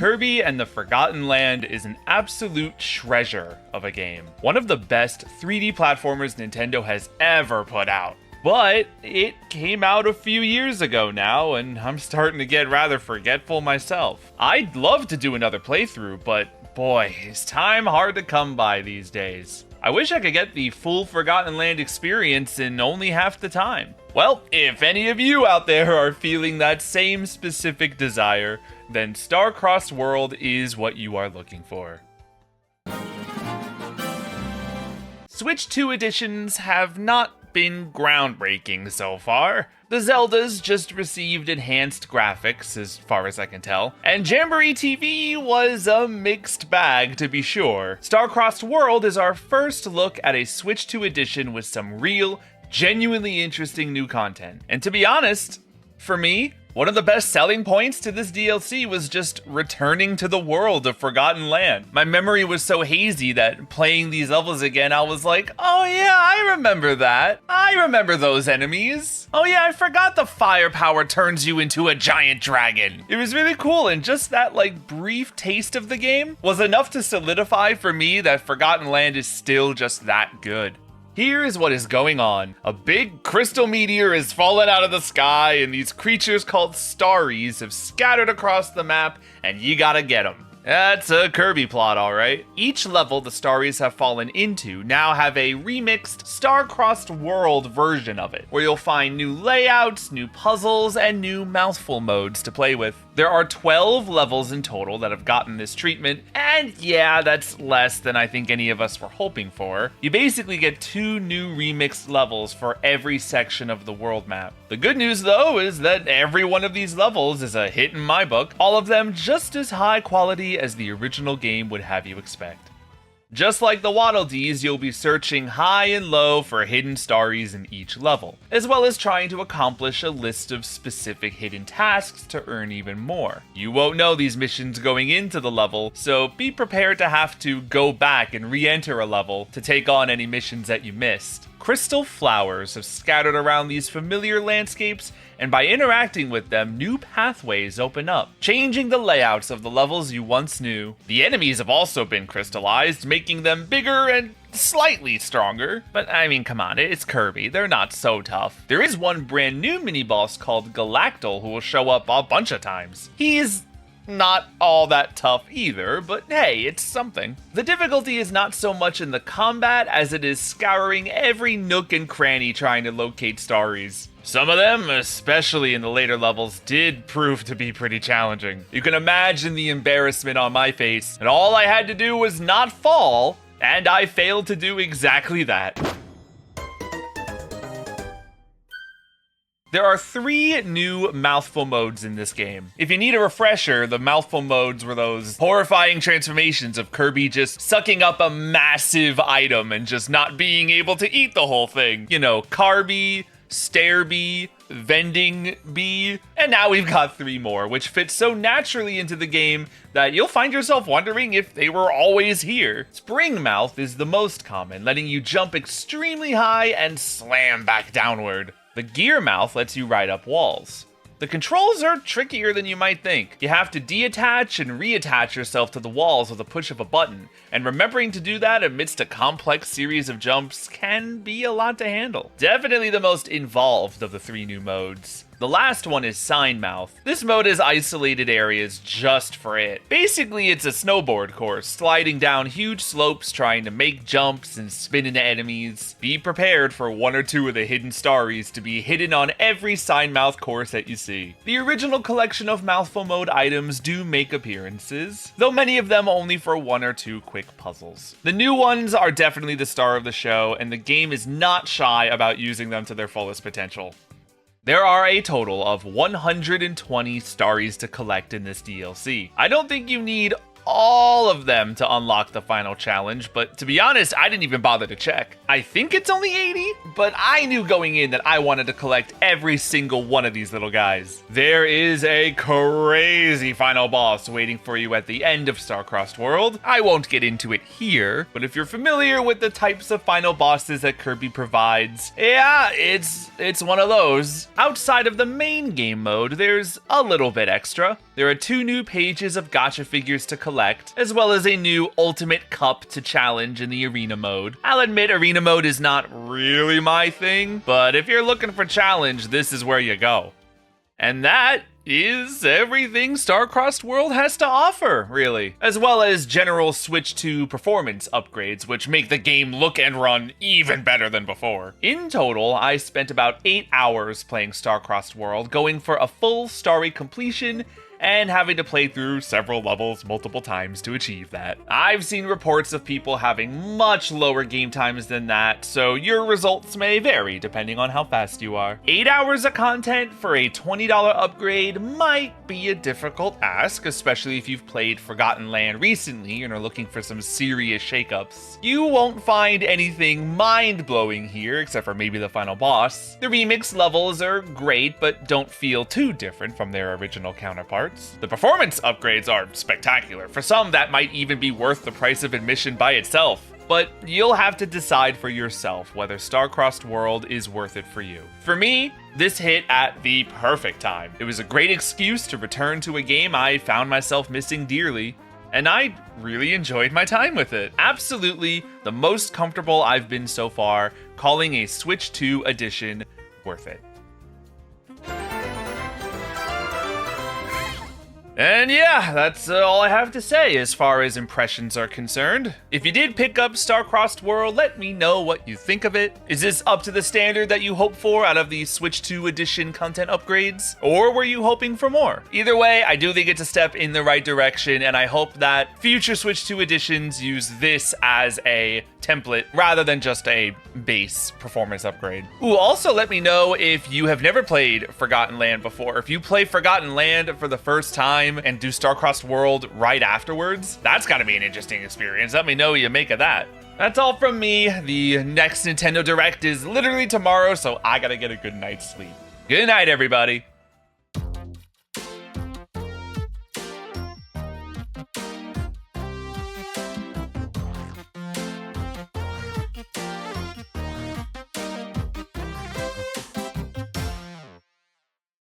Kirby and the Forgotten Land is an absolute treasure of a game. One of the best 3D platformers Nintendo has ever put out. But it came out a few years ago now, and I'm starting to get rather forgetful myself. I'd love to do another playthrough, but boy, is time hard to come by these days. I wish I could get the full Forgotten Land experience in only half the time. Well, if any of you out there are feeling that same specific desire, then Star-Crossed World is what you are looking for. Switch 2 editions have not been groundbreaking so far. The Zeldas just received enhanced graphics, as far as I can tell, and Jamboree TV was a mixed bag to be sure. Star-Crossed World is our first look at a Switch 2 edition with some real, genuinely interesting new content. And to be honest, for me, one of the best selling points to this DLC was just returning to the world of Forgotten Land. My memory was so hazy that playing these levels again, I was like, oh yeah, I remember that. I remember those enemies. Oh yeah, I forgot the firepower turns you into a giant dragon. It was really cool, and just that brief taste of the game was enough to solidify for me that Forgotten Land is still just that good. Here is what is going on. A big crystal meteor is fallen out of the sky, and these creatures called Starries have scattered across the map, and you gotta get them. That's a Kirby plot, alright. Each level the Starries have fallen into now have a remixed Star-Crossed World version of it, where you'll find new layouts, new puzzles, and new mouthful modes to play with. There are 12 levels in total that have gotten this treatment, and yeah, that's less than I think any of us were hoping for. You basically get 2 new remixed levels for every section of the world map. The good news though is that every one of these levels is a hit in my book, all of them just as high quality as the original game would have you expect. Just like the Waddle Dees, you'll be searching high and low for hidden Starries in each level, as well as trying to accomplish a list of specific hidden tasks to earn even more. You won't know these missions going into the level, so be prepared to have to go back and re-enter a level to take on any missions that you missed. Crystal flowers have scattered around these familiar landscapes, and by interacting with them, new pathways open up, changing the layouts of the levels you once knew. The enemies have also been crystallized, making them bigger and slightly stronger. But I mean, come on, it's Kirby, they're not so tough. There is one brand new mini-boss called Galactal who will show up a bunch of times. He's not all that tough either, but hey, it's something. The difficulty is not so much in the combat as it is scouring every nook and cranny trying to locate Starries. Some of them, especially in the later levels, did prove to be pretty challenging. You can imagine the embarrassment on my face, and all I had to do was not fall, and I failed to do exactly that. There are 3 new mouthful modes in this game. If you need a refresher, the mouthful modes were those horrifying transformations of Kirby just sucking up a massive item and just not being able to eat the whole thing. You know, Carby, Starebee, Vending Bee, and now we've got 3 more, which fit so naturally into the game that you'll find yourself wondering if they were always here. Spring Mouth is the most common, letting you jump extremely high and slam back downward. The Gear Mouth lets you ride up walls. The controls are trickier than you might think. You have to deattach and reattach yourself to the walls with a push of a button, and remembering to do that amidst a complex series of jumps can be a lot to handle. Definitely the most involved of the 3 new modes. The last one is Sign Mouth. This mode is isolated areas just for it. Basically, it's a snowboard course, sliding down huge slopes, trying to make jumps and spin into enemies. Be prepared for 1 or 2 of the hidden Starries to be hidden on every Sign Mouth course that you see. The original collection of Mouthful Mode items do make appearances, though many of them only for 1 or 2 quick puzzles. The new ones are definitely the star of the show, and the game is not shy about using them to their fullest potential. There are a total of 120 Starries to collect in this DLC. I don't think you need all of them to unlock the final challenge, but to be honest, I didn't even bother to check. I think it's only 80, but I knew going in that I wanted to collect every single one of these little guys. There is a crazy final boss waiting for you at the end of Star-Crossed World. I won't get into it here, but if you're familiar with the types of final bosses that Kirby provides, yeah, it's one of those. Outside of the main game mode, there's a little bit extra. There are 2 new pages of gacha figures to collect, as well as a new ultimate cup to challenge in the arena mode. I'll admit arena mode is not really my thing, but if you're looking for challenge, this is where you go. And that is everything Star-Crossed World has to offer, really. As well as general Switch 2 performance upgrades, which make the game look and run even better than before. In total, I spent about 8 hours playing Star-Crossed World, going for a full starry completion, and having to play through several levels multiple times to achieve that. I've seen reports of people having much lower game times than that, so your results may vary depending on how fast you are. 8 hours of content for a $20 upgrade might be a difficult ask, especially if you've played Forgotten Land recently and are looking for some serious shakeups. You won't find anything mind-blowing here, except for maybe the final boss. The remix levels are great, but don't feel too different from their original counterparts. The performance upgrades are spectacular. For some, that might even be worth the price of admission by itself. But you'll have to decide for yourself whether Star-Crossed World is worth it for you. For me, this hit at the perfect time. It was a great excuse to return to a game I found myself missing dearly, and I really enjoyed my time with it. Absolutely the most comfortable I've been so far, calling a Switch 2 edition worth it. And yeah, that's all I have to say as far as impressions are concerned. If you did pick up Star-Crossed World, let me know what you think of it. Is this up to the standard that you hope for out of the Switch 2 edition content upgrades? Or were you hoping for more? Either way, I do think it's a step in the right direction, and I hope that future Switch 2 editions use this as a template rather than just a base performance upgrade. Ooh, also let me know if you have never played Forgotten Land before. If you play Forgotten Land for the first time and do Star-Crossed World right afterwards, that's gotta be an interesting experience. Let me know what you make of that. That's all from me. The next Nintendo Direct is literally tomorrow, so I gotta get a good night's sleep. Good night, everybody.